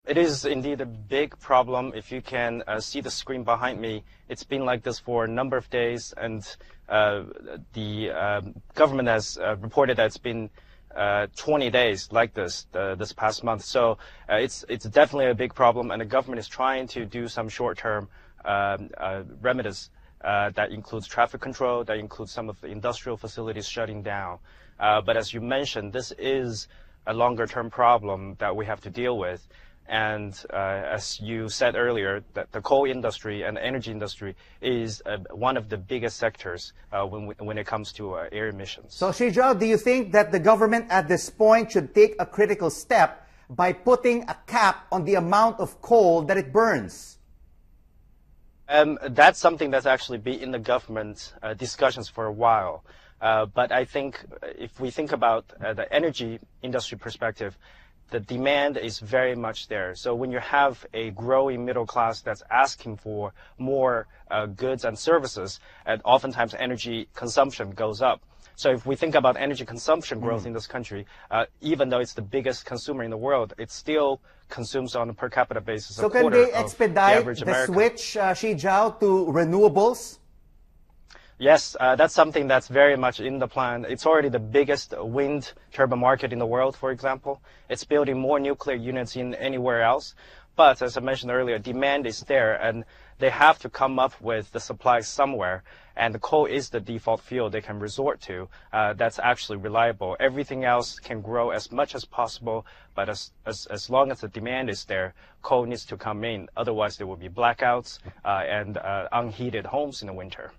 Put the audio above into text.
It is indeed a big problem. If you can see the screen behind me, it's been like this for a number of days, and the government has reported that it's been 20 days like this this past month. So it's definitely a big problem, and the government is trying to do some short-term remedies that includes traffic control, that includes some of the industrial facilities shutting down. But as you mentioned, this is a longer-term problem that we have to deal with. And as you said earlier, that the coal industry and the energy industry is one of the biggest sectors when it comes to air emissions. So, Xi Zhao, do you think that the government at this point should take a critical step by putting a cap on the amount of coal that it burns? That's something that's actually been in the government discussions for a while. But I think if we think about the energy industry perspective, the demand is very much there. So when you have a growing middle class that's asking for more goods and services, and oftentimes energy consumption goes up. So if we think about energy consumption growth in this country, even though it's the biggest consumer in the world, it still consumes on a per capita basis so a quarter of the average can they expedite the American. switch, Xi Zhao, to renewables? Yes, that's something that's very much in the plan. It's already the biggest wind turbine market in the world, for example. It's building more nuclear units in anywhere else. But as I mentioned earlier, demand is there, and they have to come up with the supply somewhere. And the coal is the default fuel they can resort to that's actually reliable. Everything else can grow as much as possible, but as long as the demand is there, coal needs to come in. Otherwise, there will be blackouts and unheated homes in the winter.